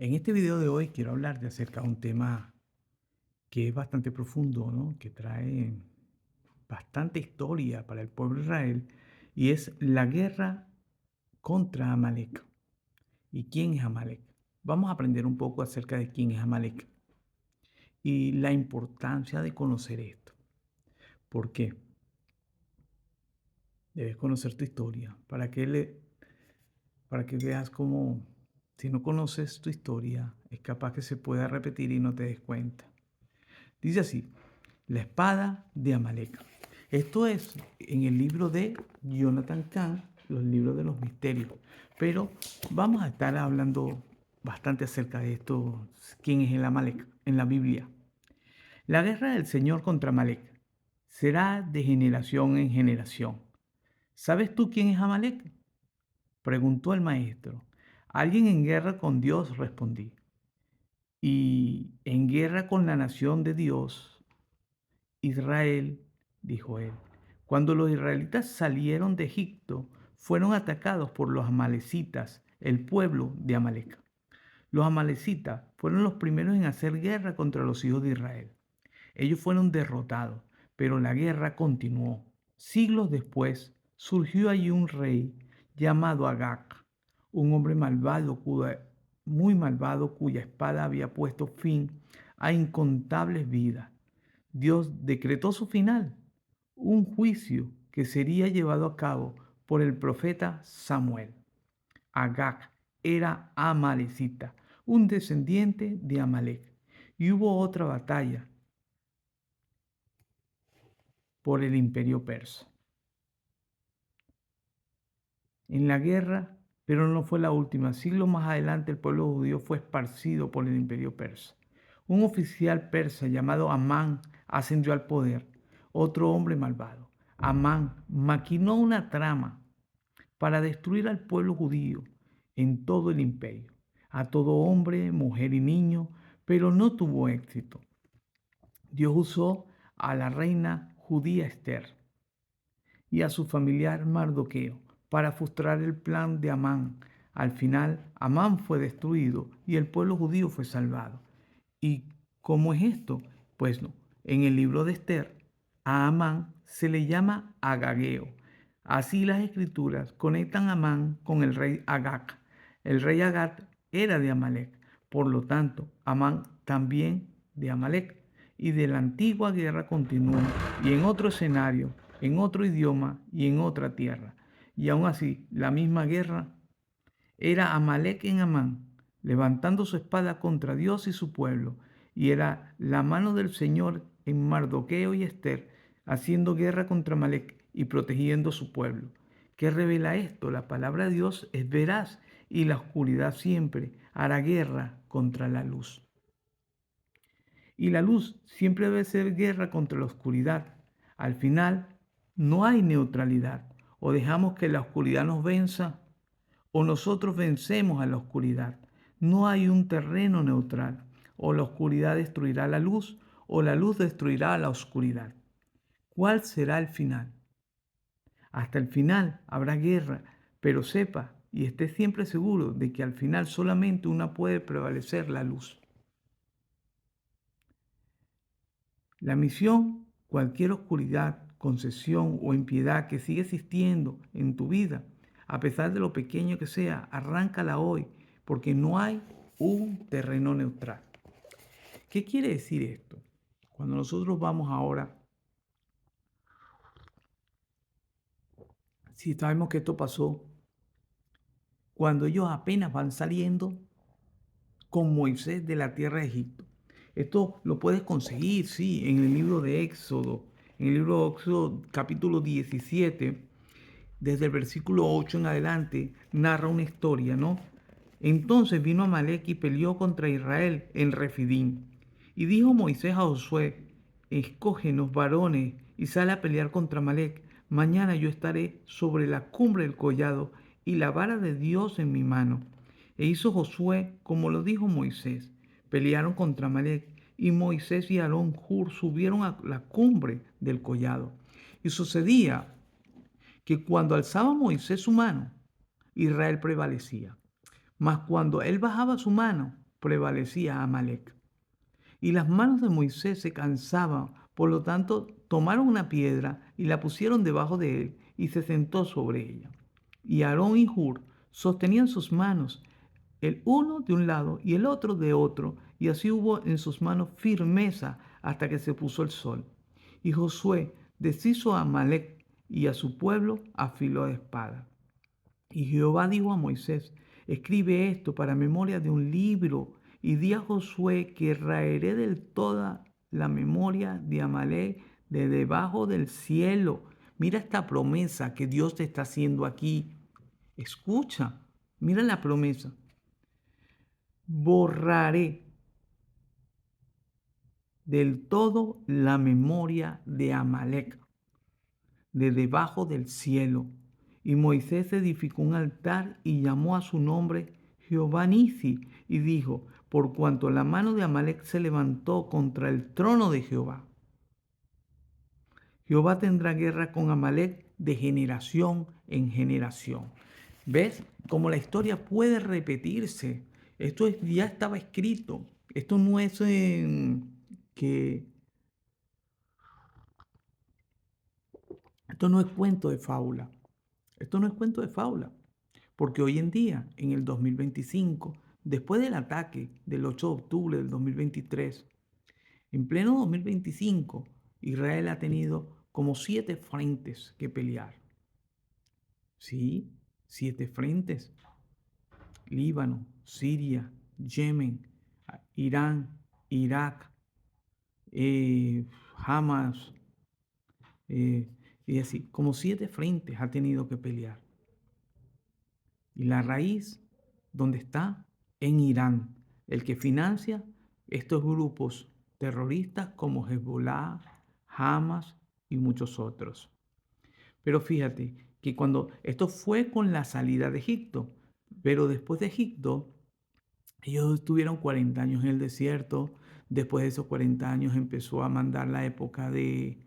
En este video de hoy quiero hablar acerca de un tema que es bastante profundo, ¿no? Que trae bastante historia para el pueblo de Israel y es la guerra contra Amalek. ¿Y quién es Amalek? Vamos a aprender un poco acerca de quién es Amalek y la importancia de conocer esto. ¿Por qué? Debes conocer tu historia para que veas cómo, si no conoces tu historia, es capaz que se pueda repetir y no te des cuenta. Dice así: la espada de Amalek. Esto es en el libro de Jonathan Kahn, los libros de los misterios. Pero vamos a estar hablando bastante acerca de esto, quién es el Amalek en la Biblia. La guerra del Señor contra Amalek será de generación en generación. ¿Sabes tú quién es Amalek? Preguntó el maestro. Alguien en guerra con Dios, respondí. Y en guerra con la nación de Dios, Israel, dijo él. Cuando los israelitas salieron de Egipto, fueron atacados por los amalecitas, el pueblo de Amalek. Los amalecitas fueron los primeros en hacer guerra contra los hijos de Israel. Ellos fueron derrotados, pero la guerra continuó. Siglos después, surgió allí un rey llamado Agag, un hombre malvado, muy malvado, cuya espada había puesto fin a incontables vidas. Dios decretó su final, un juicio que sería llevado a cabo por el profeta Samuel. Agag era amalecita, un descendiente de Amalek, y hubo otra batalla por el imperio persa. En la guerra, pero no fue la última. Siglos más adelante el pueblo judío fue esparcido por el imperio persa. Un oficial persa llamado Amán ascendió al poder, otro hombre malvado. Amán maquinó una trama para destruir al pueblo judío en todo el imperio, a todo hombre, mujer y niño, pero no tuvo éxito. Dios usó a la reina judía Esther y a su familiar Mardoqueo para frustrar el plan de Amán. Al final, Amán fue destruido y el pueblo judío fue salvado. ¿Y cómo es esto? Pues no, en el libro de Esther, a Amán se le llama Agageo. Así las escrituras conectan a Amán con el rey Agag. El rey Agag era de Amalek, por lo tanto, Amán también de Amalek. Y de la antigua guerra continuó, y en otro escenario, en otro idioma y en otra tierra. Y aún así, la misma guerra era Amalek en Amán, levantando su espada contra Dios y su pueblo, y era la mano del Señor en Mardoqueo y Esther, haciendo guerra contra Amalek y protegiendo su pueblo. ¿Qué revela esto? La palabra de Dios es veraz y la oscuridad siempre hará guerra contra la luz. Y la luz siempre debe ser guerra contra la oscuridad. Al final, no hay neutralidad. O dejamos que la oscuridad nos venza o nosotros vencemos a la oscuridad. No hay un terreno neutral. O la oscuridad destruirá la luz o la luz destruirá la oscuridad. ¿Cuál será el final? Hasta el final habrá guerra, pero sepa y esté siempre seguro de que al final solamente una puede prevalecer: la luz. La misión, cualquier oscuridad, concesión o impiedad que siga existiendo en tu vida, a pesar de lo pequeño que sea, arráncala hoy, porque no hay un terreno neutral. ¿Qué quiere decir esto? Cuando nosotros vamos ahora, si sabemos que esto pasó, cuando ellos apenas van saliendo con Moisés de la tierra de Egipto. Esto lo puedes conseguir, sí, en el libro de Éxodo. En el libro de Éxodo, capítulo 17, desde el versículo 8 en adelante, narra una historia, ¿no? Entonces vino Amalek y peleó contra Israel en Refidim. Y dijo Moisés a Josué: escógenos varones y sale a pelear contra Amalek. Mañana yo estaré sobre la cumbre del collado y la vara de Dios en mi mano. E hizo Josué como lo dijo Moisés. Pelearon contra Amalek y Moisés y Aarón Hur subieron a la cumbre del collado. Y sucedía que cuando alzaba Moisés su mano, Israel prevalecía. Mas cuando él bajaba su mano, prevalecía Amalec. Y las manos de Moisés se cansaban, por lo tanto tomaron una piedra y la pusieron debajo de él y se sentó sobre ella. Y Aarón y Hur sostenían sus manos, el uno de un lado y el otro de otro, y así hubo en sus manos firmeza hasta que se puso el sol. Y Josué deshizo a Amalec y a su pueblo a filo de espada. Y Jehová dijo a Moisés: escribe esto para memoria de un libro, y di a Josué que raeré del toda la memoria de Amalek de debajo del cielo. Mira esta promesa que Dios te está haciendo aquí. Escucha, mira la promesa. Borraré del todo la memoria de Amalek de debajo del cielo. Y Moisés edificó un altar y llamó a su nombre Jehová Nisi, y dijo: por cuanto la mano de Amalek se levantó contra el trono de Jehová, Jehová tendrá guerra con Amalek de generación en generación. ¿Ves cómo la historia puede repetirse? Ya estaba escrito. Esto no es que esto no es cuento de fábula. Esto no es cuento de fábula. Porque hoy en día, en el 2025, después del ataque del 8 de octubre del 2023, en pleno 2025, Israel ha tenido como 7 frentes que pelear. Sí, 7 frentes. Líbano, Siria, Yemen, Irán, Irak, Hamas, y así, como 7 frentes ha tenido que pelear. Y la raíz, ¿dónde está? En Irán, el que financia estos grupos terroristas como Hezbollah, Hamas y muchos otros. Pero fíjate que cuando esto fue con la salida de Egipto, pero después de Egipto, ellos estuvieron 40 años en el desierto. Después de esos 40 años empezó a mandar la época de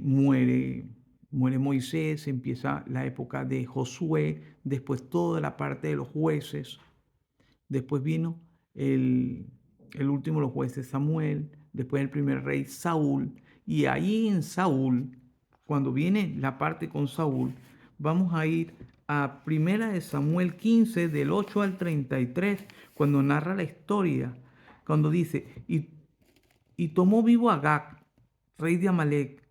muere Moisés, empieza la época de Josué, después toda la parte de los jueces, después vino el último de los jueces Samuel, después el primer rey Saúl, y ahí en Saúl, cuando viene la parte con Saúl, vamos a ir a Primera de Samuel 15, del 8 al 33, cuando narra la historia, cuando dice: y tomó vivo a Agag, rey de Amalek,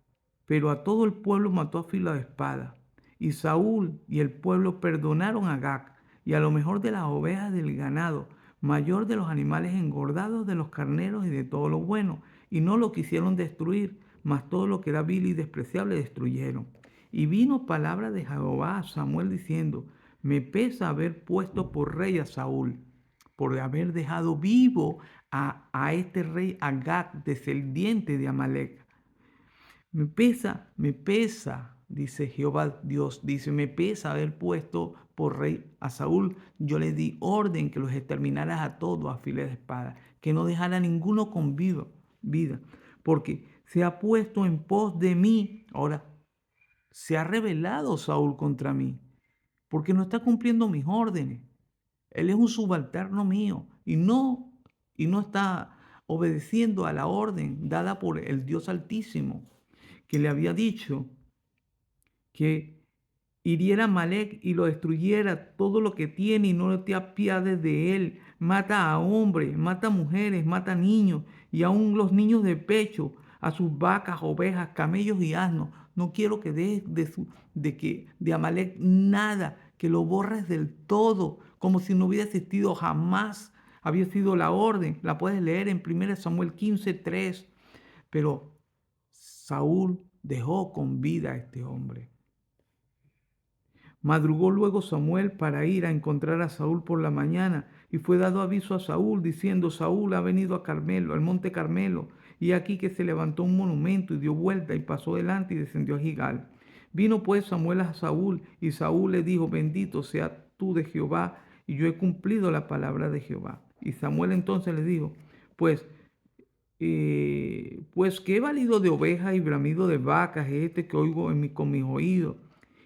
pero a todo el pueblo mató a filo de espada. Y Saúl y el pueblo perdonaron a Agag, y a lo mejor de las ovejas del ganado, mayor de los animales engordados, de los carneros y de todo lo bueno, y no lo quisieron destruir, mas todo lo que era vil y despreciable destruyeron. Y vino palabra de Jehová a Samuel diciendo: me pesa haber puesto por rey a Saúl, por haber dejado vivo a este rey Agag, descendiente de Amalek. Me pesa, dice Jehová Dios, dice: me pesa haber puesto por rey a Saúl. Yo le di orden que los exterminaras a todos a filo de espada, que no dejara ninguno con vida, porque se ha puesto en pos de mí. Ahora, se ha rebelado Saúl contra mí, porque no está cumpliendo mis órdenes. Él es un subalterno mío y no está obedeciendo a la orden dada por el Dios Altísimo, que le había dicho que hiriera a Amalek y lo destruyera todo lo que tiene y no te apiades de él. Mata a hombres, mata a mujeres, mata a niños y aún los niños de pecho, a sus vacas, ovejas, camellos y asnos. No quiero que des de Amalek nada, que lo borres del todo, como si no hubiera existido jamás. Había sido la orden. La puedes leer en 1 Samuel 15:3. Pero Saúl dejó con vida a este hombre. Madrugó luego Samuel para ir a encontrar a Saúl por la mañana, y fue dado aviso a Saúl, diciendo: Saúl ha venido a Carmelo, al monte Carmelo, y aquí que se levantó un monumento y dio vuelta y pasó delante y descendió a Gigal. Vino pues Samuel a Saúl, y Saúl le dijo: bendito sea tú de Jehová, y yo he cumplido la palabra de Jehová. Y Samuel entonces le dijo: pues qué valido de ovejas y bramido de vacas es este que oigo con mis oídos.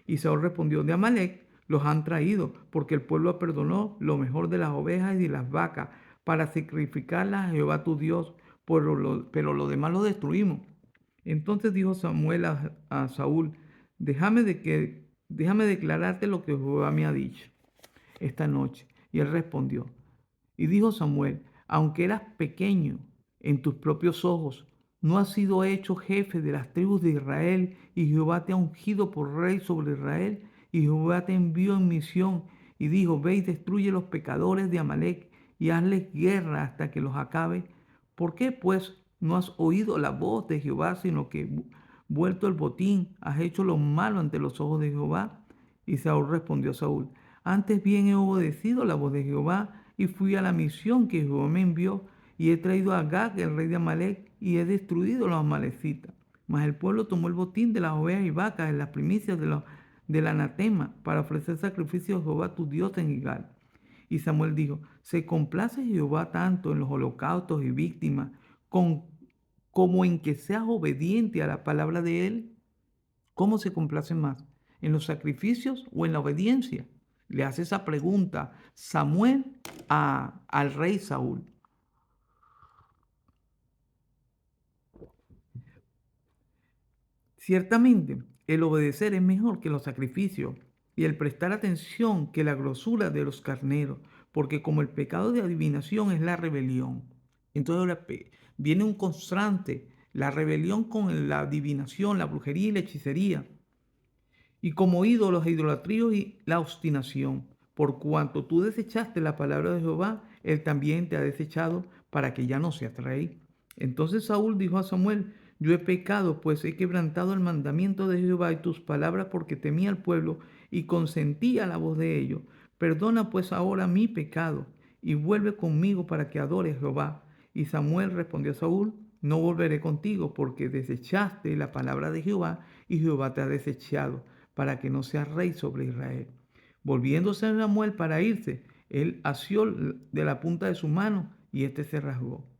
Y Saúl respondió: de Amalek los han traído, porque el pueblo perdonó lo mejor de las ovejas y de las vacas para sacrificarlas a Jehová tu Dios, pero lo demás lo destruimos. Entonces dijo Samuel a Saúl, déjame declararte lo que Jehová me ha dicho esta noche. Y él respondió, y dijo Samuel, aunque eras pequeño en tus propios ojos, no has sido hecho jefe de las tribus de Israel, y Jehová te ha ungido por rey sobre Israel, y Jehová te envió en misión, y dijo, ve y destruye los pecadores de Amalec, y hazles guerra hasta que los acabe. ¿Por qué, pues, no has oído la voz de Jehová, sino que, vuelto el botín, has hecho lo malo ante los ojos de Jehová? Y Saúl respondió a Saúl, antes bien he obedecido la voz de Jehová, y fui a la misión que Jehová me envió, y he traído a Agag, el rey de Amalec, y he destruido a los amalecitas. Mas el pueblo tomó el botín de las ovejas y vacas, en las primicias del anatema, para ofrecer sacrificio a Jehová tu Dios en Gilgal. Y Samuel dijo, ¿se complace Jehová tanto en los holocaustos y víctimas como en que seas obediente a la palabra de él? ¿Cómo se complace más? ¿En los sacrificios o en la obediencia? Le hace esa pregunta Samuel al rey Saúl. Ciertamente, el obedecer es mejor que los sacrificios y el prestar atención que la grosura de los carneros, porque como el pecado de adivinación es la rebelión. Entonces ahora viene un constante, la rebelión con la adivinación, la brujería y la hechicería. Y como ídolos e idolatríos y la obstinación. Por cuanto tú desechaste la palabra de Jehová, él también te ha desechado para que ya no seas rey. Entonces Saúl dijo a Samuel, yo he pecado, pues he quebrantado el mandamiento de Jehová y tus palabras porque temía al pueblo y consentía la voz de ellos. Perdona pues ahora mi pecado y vuelve conmigo para que adore a Jehová. Y Samuel respondió a Saúl, no volveré contigo porque desechaste la palabra de Jehová y Jehová te ha desechado para que no seas rey sobre Israel. Volviéndose a Samuel para irse, él asió de la punta de su mano y éste se rasgó.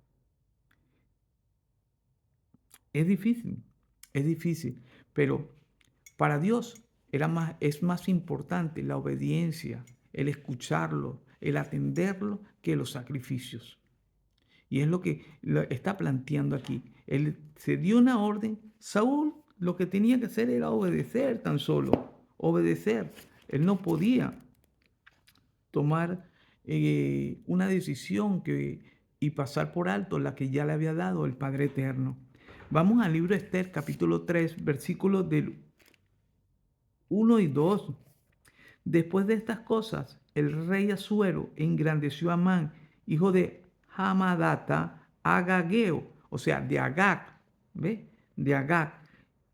Es difícil, es difícil, pero para Dios es más importante la obediencia, el escucharlo, el atenderlo que los sacrificios. Y es lo que está planteando aquí. Él se dio una orden. Saúl lo que tenía que hacer era obedecer tan solo. Obedecer. Él no podía tomar una decisión y pasar por alto la que ya le había dado el Padre Eterno. Vamos al libro de Esther, capítulo 3, versículos del 1 y 2. Después de estas cosas, el rey Asuero engrandeció a Amán, hijo de Hamadata, Agageo, o sea, de Agag, ¿ve? De Agag,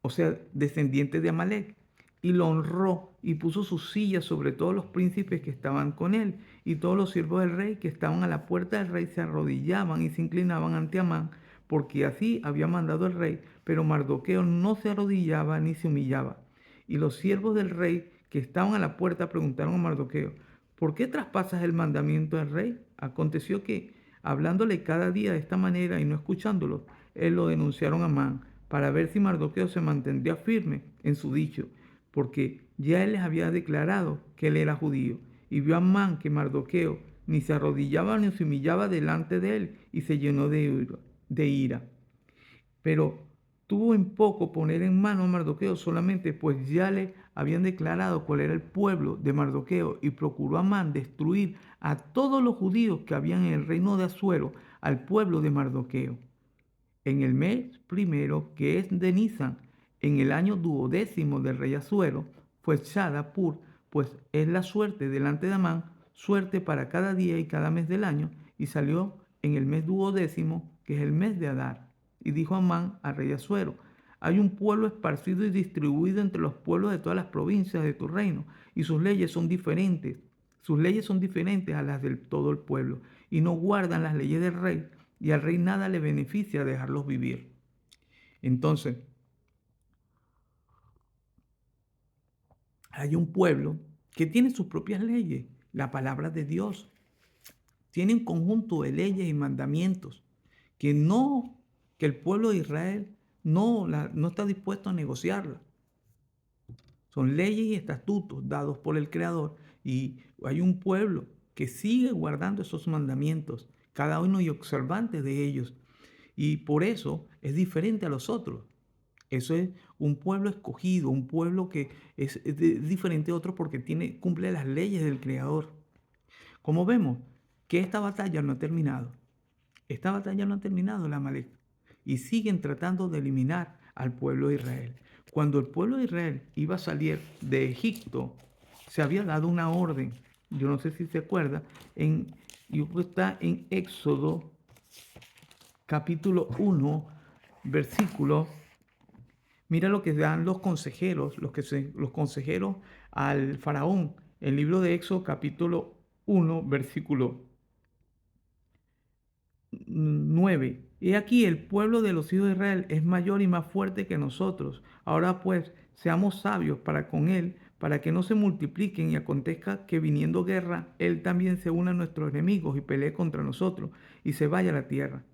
o sea, descendiente de Amalek, y lo honró y puso su silla sobre todos los príncipes que estaban con él, y todos los siervos del rey que estaban a la puerta del rey se arrodillaban y se inclinaban ante Amán, porque así había mandado el rey, pero Mardoqueo no se arrodillaba ni se humillaba. Y los siervos del rey que estaban a la puerta preguntaron a Mardoqueo, ¿por qué traspasas el mandamiento del rey? Aconteció que, hablándole cada día de esta manera y no escuchándolo, él lo denunciaron a Amán, para ver si Mardoqueo se mantendría firme en su dicho, porque ya él les había declarado que él era judío. Y vio a Amán que Mardoqueo ni se arrodillaba ni se humillaba delante de él, y se llenó de ira. Pero tuvo en poco poner en mano a Mardoqueo solamente, pues ya le habían declarado cuál era el pueblo de Mardoqueo, y procuró Amán destruir a todos los judíos que habían en el reino de Asuero, al pueblo de Mardoqueo. En el mes primero, que es de Nisan, en el año 12º del rey Asuero, fue echada pues es la suerte delante de Amán, suerte para cada día y cada mes del año, y salió en el mes 12º, que es el mes de Adar. Y dijo Amán al rey Asuero, hay un pueblo esparcido y distribuido entre los pueblos de todas las provincias de tu reino, y sus leyes son diferentes. Sus leyes son diferentes a las de todo el pueblo, y no guardan las leyes del rey, y al rey nada le beneficia dejarlos vivir. Entonces, hay un pueblo que tiene sus propias leyes, la palabra de Dios. Tiene un conjunto de leyes y mandamientos que el pueblo de Israel no está dispuesto a negociarla. Son leyes y estatutos dados por el Creador, y hay un pueblo que sigue guardando esos mandamientos, cada uno y observante de ellos. Y por eso es diferente a los otros. Eso es un pueblo escogido, un pueblo que es diferente a otro porque cumple las leyes del Creador. Como vemos que esta batalla no ha terminado. Esta batalla no ha terminado, la Amalek. Y siguen tratando de eliminar al pueblo de Israel. Cuando el pueblo de Israel iba a salir de Egipto, se había dado una orden. Yo no sé si se acuerda. Está en Éxodo capítulo 1, versículo. Mira lo que dan los consejeros, los consejeros al faraón. El libro de Éxodo capítulo 1, versículo 9. He aquí el pueblo de los hijos de Israel es mayor y más fuerte que nosotros. Ahora pues, seamos sabios para con él, para que no se multipliquen y acontezca que viniendo guerra, él también se una a nuestros enemigos y pelee contra nosotros y se vaya a la tierra.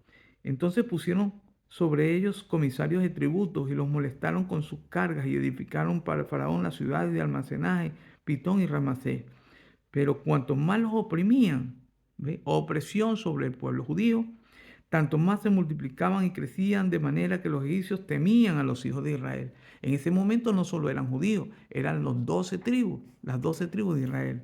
Entonces pusieron sobre ellos comisarios de tributos y los molestaron con sus cargas y edificaron para el faraón las ciudades de almacenaje, Pitón y Ramasés. Pero cuanto más los oprimían, ¿ve? Opresión sobre el pueblo judío, tanto más se multiplicaban y crecían de manera que los egipcios temían a los hijos de Israel. En ese momento no solo eran judíos, eran los 12 tribus, las 12 tribus de Israel.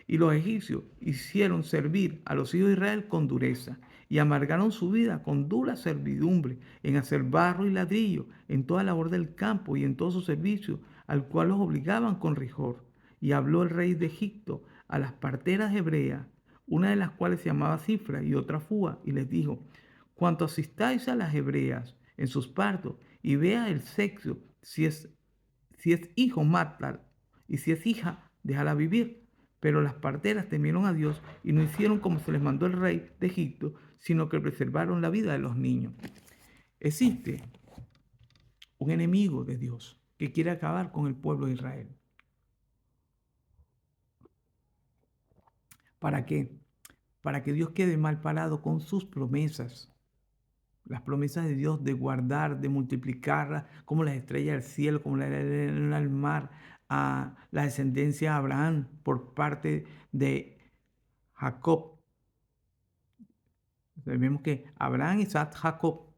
Y los egipcios hicieron servir a los hijos de Israel con dureza y amargaron su vida con dura servidumbre en hacer barro y ladrillo en toda labor del campo y en todo su servicio, al cual los obligaban con rigor. Y habló el rey de Egipto a las parteras hebreas, una de las cuales se llamaba Cifra y otra Fúa, y les dijo: cuanto asistáis a las hebreas en sus partos y vea el sexo, si es hijo, mátala, y si es hija, déjala vivir. Pero las parteras temieron a Dios y no hicieron como se les mandó el rey de Egipto, sino que preservaron la vida de los niños. Existe un enemigo de Dios que quiere acabar con el pueblo de Israel. ¿Para qué? Para que Dios quede mal parado con sus promesas. Las promesas de Dios de guardar, de multiplicar como las estrellas del cielo, como la arena del mar, a la descendencia de Abraham por parte de Jacob. Vemos que Abraham, Isaac, Jacob,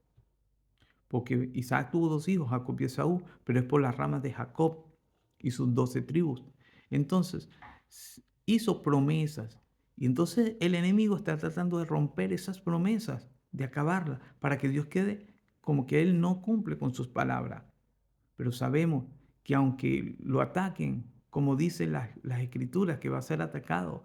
porque Isaac tuvo dos hijos, Jacob y Esaú, pero es por las ramas de Jacob y sus 12 tribus. Entonces, hizo promesas. Y entonces el enemigo está tratando de romper esas promesas, de acabarlas, para que Dios quede como que Él no cumple con sus palabras. Pero sabemos que aunque lo ataquen, como dicen las escrituras, que va a ser atacado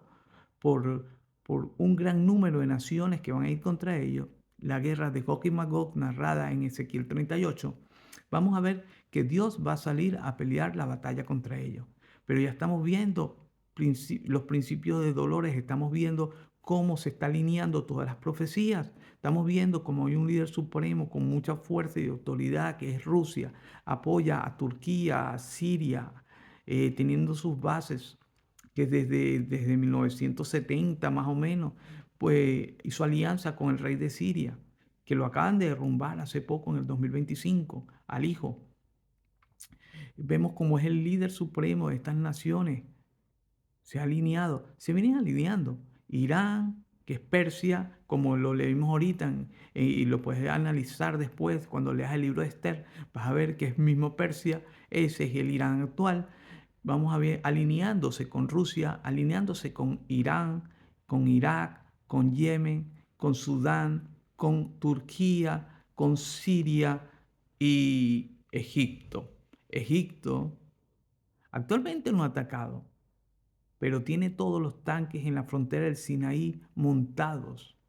por, por un gran número de naciones que van a ir contra ellos, la guerra de Gog y Magog narrada en Ezequiel 38, vamos a ver que Dios va a salir a pelear la batalla contra ellos. Pero ya estamos viendo los principios de dolores, estamos viendo cómo se está alineando todas las profecías. Estamos viendo cómo hay un líder supremo con mucha fuerza y autoridad, que es Rusia, apoya a Turquía, a Siria, teniendo sus bases, que desde 1970 más o menos, pues hizo alianza con el rey de Siria, que lo acaban de derrumbar hace poco en el 2025, al hijo. Vemos cómo es el líder supremo de estas naciones. Se ha alineado, se vienen alineando. Irán, que es Persia, como lo leímos ahorita, y lo puedes analizar después cuando leas el libro de Esther, vas a ver que es mismo Persia, ese es el Irán actual. Vamos a ver alineándose con Rusia, alineándose con Irán, con Irak, con Yemen, con Sudán, con Turquía, con Siria y Egipto. Egipto actualmente no ha atacado, pero tiene todos los tanques en la frontera del Sinaí montados,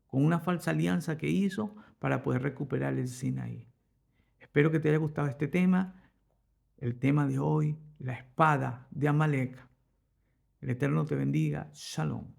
con una falsa alianza que hizo para poder recuperar el Sinaí. Espero que te haya gustado este tema, el tema de hoy, la espada de Amalek. El Eterno te bendiga. Shalom.